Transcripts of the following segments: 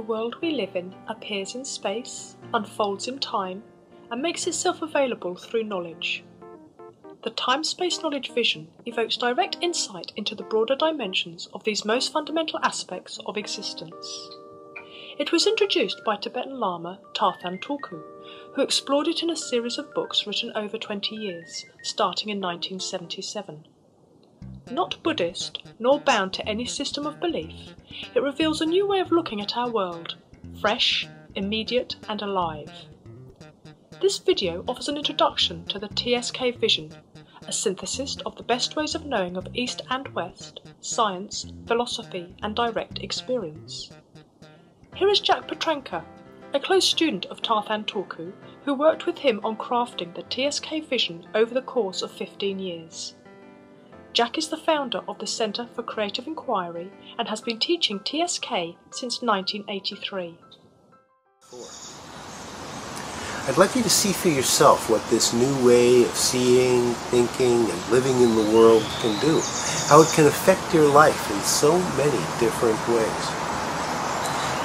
world we live in appears in space, unfolds in time, and makes itself available through knowledge. The time-space knowledge vision evokes direct insight into the broader dimensions of these most fundamental aspects of existence. It was introduced by Tibetan Lama Tarthang Tulku, who explored it in a series of books written over 20 years, starting in 1977. Not Buddhist, nor bound to any system of belief, it reveals a new way of looking at our world, fresh, immediate and alive. This video offers an introduction to the TSK vision, a synthesis of the best ways of knowing of East and West, science, philosophy and direct experience. Here is Jack Petranka, a close student of Tarthang Tulku, who worked with him on crafting the TSK vision over the course of 15 years. Jack is the founder of the Centre for Creative Inquiry and has been teaching TSK since 1983. I'd like you to see for yourself what this new way of seeing, thinking, and living in the world can do, how it can affect your life in so many different ways.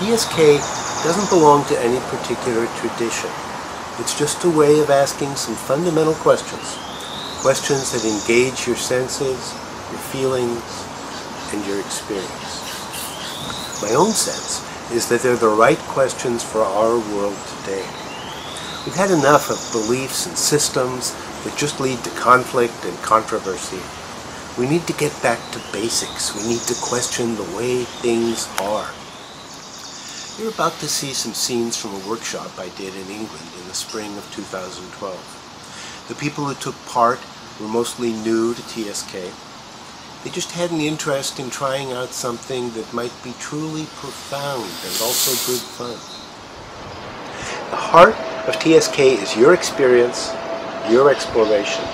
TSK doesn't belong to any particular tradition. It's just a way of asking some fundamental questions. Questions that engage your senses, your feelings, and your experience. My own sense is that they're the right questions for our world today. We've had enough of beliefs and systems that just lead to conflict and controversy. We need to get back to basics. We need to question the way things are. You're about to see some scenes from a workshop I did in England in the spring of 2012. The people who took part were mostly new to TSK. They just had an interest in trying out something that might be truly profound and also good fun. The heart of TSK is your experience, your exploration.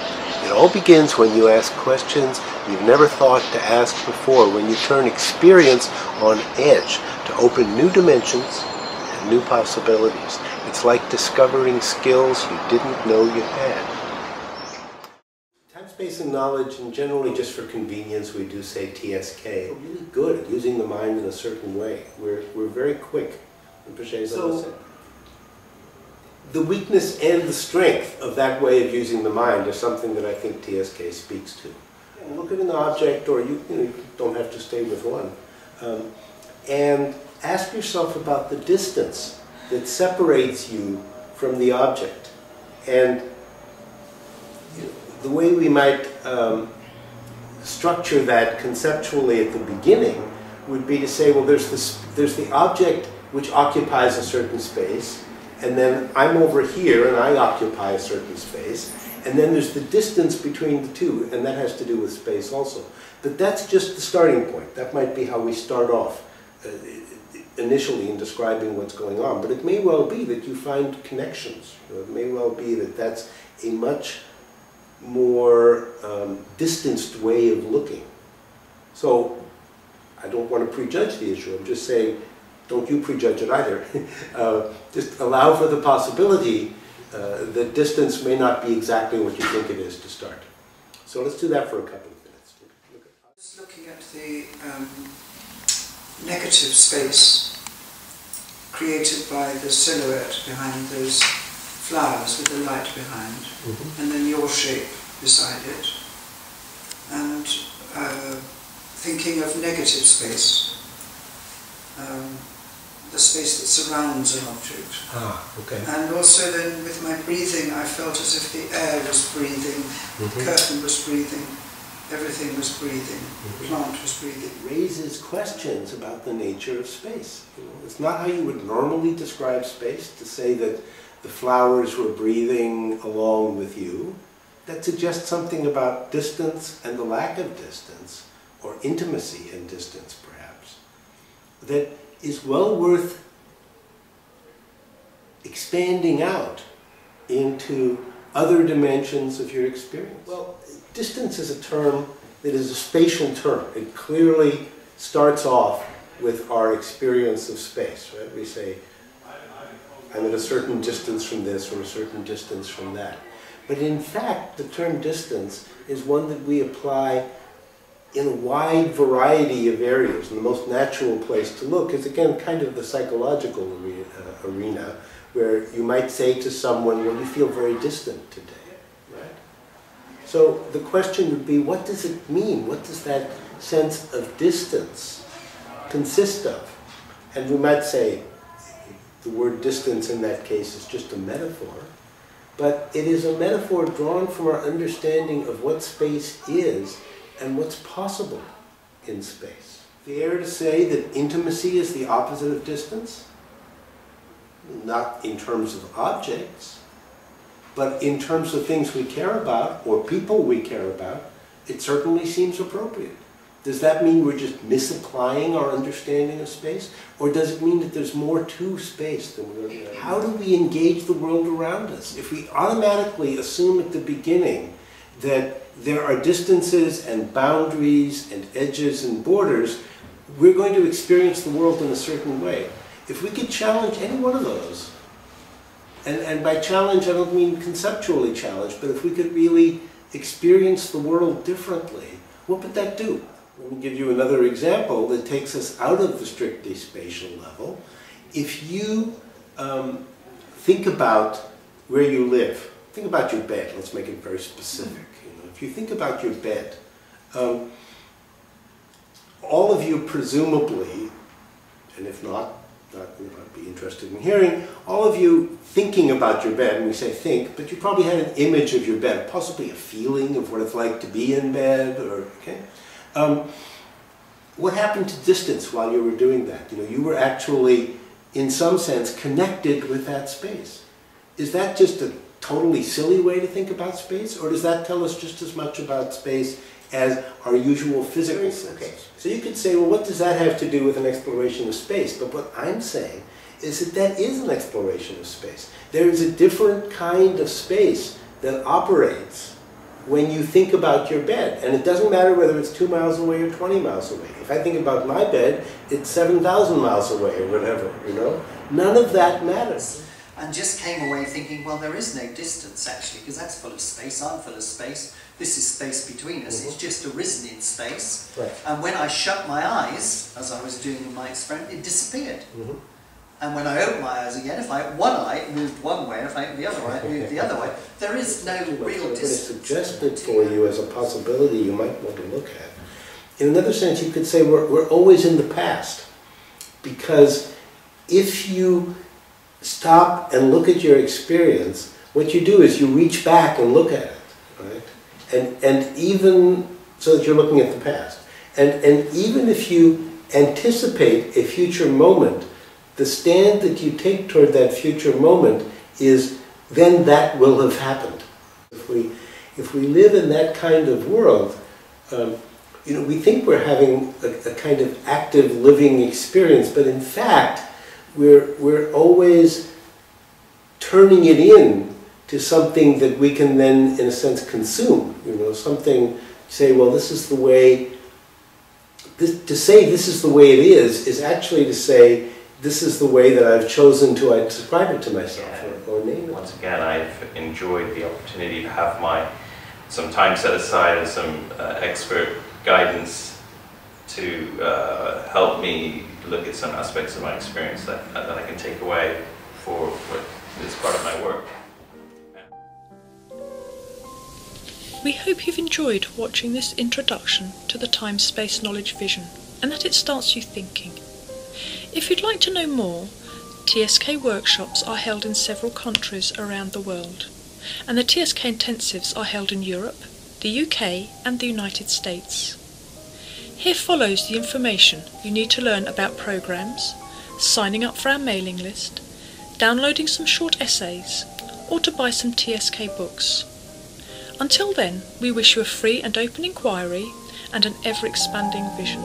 It all begins when you ask questions you've never thought to ask before, when you turn experience on edge to open new dimensions and new possibilities. It's like discovering skills you didn't know you had. Time, space, and knowledge, and generally just for convenience, we do say TSK. We're really good at using the mind in a certain way. We're very quick. So, the weakness and the strength of that way of using the mind is something that I think TSK speaks to. And look at an object, or you don't have to stay with one, and ask yourself about the distance that separates you from the object. And the way we might structure that conceptually at the beginning would be to say, well, there's the object which occupies a certain space, and then I'm over here and I occupy a certain space, and then there's the distance between the two, and that has to do with space also. But that's just the starting point. That might be how we start off initially in describing what's going on, but it may well be that you find connections. It may well be that that's a much more distanced way of looking. So I don't want to prejudge the issue. I'm just saying, don't you prejudge it either. Just allow for the possibility that distance may not be exactly what you think it is to start. So let's do that for a couple of minutes. Just looking at the negative space created by the silhouette behind those flowers with the light behind, and then your shape beside it, and thinking of negative space, the space that surrounds an object. Okay. And also then with my breathing, I felt as if the air was breathing, the curtain was breathing, everything was breathing, the plant was breathing. It raises questions about the nature of space. It's not how you would normally describe space, to say that the flowers were breathing along with you. That suggests something about distance and the lack of distance, or intimacy and distance perhaps, that is well worth expanding out into other dimensions of your experience. Well, distance is a term that is a spatial term. It clearly starts off with our experience of space, right? We say, I'm at a certain distance from this or a certain distance from that. But in fact, the term distance is one that we apply in a wide variety of areas. And the most natural place to look is, again, kind of the psychological arena, where you might say to someone, well, you feel very distant today, right? So the question would be, what does it mean? What does that sense of distance consist of? And we might say, the word distance in that case is just a metaphor, but it is a metaphor drawn from our understanding of what space is and what's possible in space. Fair to say that intimacy is the opposite of distance? Not in terms of objects, but in terms of things we care about or people we care about, it certainly seems appropriate. Does that mean we're just misapplying our understanding of space? Or does it mean that there's more to space than we're looking at? How do we engage the world around us? If we automatically assume at the beginning that there are distances and boundaries and edges and borders, we're going to experience the world in a certain way. If we could challenge any one of those, and by challenge I don't mean conceptually challenge, but if we could really experience the world differently, what would that do? Let me give you another example that takes us out of the strictly spatial level. If you think about where you live, think about your bed, let's make it very specific. If you think about your bed, all of you presumably, and if not, you might be interested in hearing, all of you thinking about your bed, and we say think, but you probably had an image of your bed, possibly a feeling of what it's like to be in bed, or, okay? What happened to distance while you were doing that? You were actually, in some sense, connected with that space. Is that just a totally silly way to think about space, or does that tell us just as much about space as our usual physical sense? Okay. So you could say, well, what does that have to do with an exploration of space? But what I'm saying is that that is an exploration of space. There is a different kind of space that operates when you think about your bed. And it doesn't matter whether it's 2 miles away or 20 miles away. If I think about my bed, it's 7,000 miles away or whatever, None of that matters. And just came away thinking, well, there is no distance, actually, because that's full of space, I'm full of space, this is space between us, it's just arisen in space. Right. And when I shut my eyes, as I was doing in my experiment, it disappeared. And when I opened my eyes again, if I one eye moved one way, and if I opened the other eye, it moved the other way. There is no real distance. What is suggested for you as a possibility you might want to look at. In another sense, you could say we're always in the past. Because if you stop and look at your experience, what you do is you reach back and look at it, right? And even so that you're looking at the past. And even if you anticipate a future moment, the stand that you take toward that future moment is then that will have happened. If we live in that kind of world, we think we're having a kind of active living experience, but in fact, we're always turning it in to something that we can then, in a sense, consume. Something, say, well, this is the way, to say this is the way it is actually to say, this is the way that I've chosen to describe it to myself, or name it. Once again, I've enjoyed the opportunity to have some time set aside and some expert guidance to help me look at some aspects of my experience that I can take away for what is part of my work. We hope you've enjoyed watching this introduction to the time-space knowledge vision, and that it starts you thinking. If you'd like to know more, TSK workshops are held in several countries around the world, and the TSK intensives are held in Europe, the UK and the United States. Here follows the information you need to learn about programs, signing up for our mailing list, downloading some short essays, or to buy some TSK books. Until then, we wish you a free and open inquiry and an ever-expanding vision.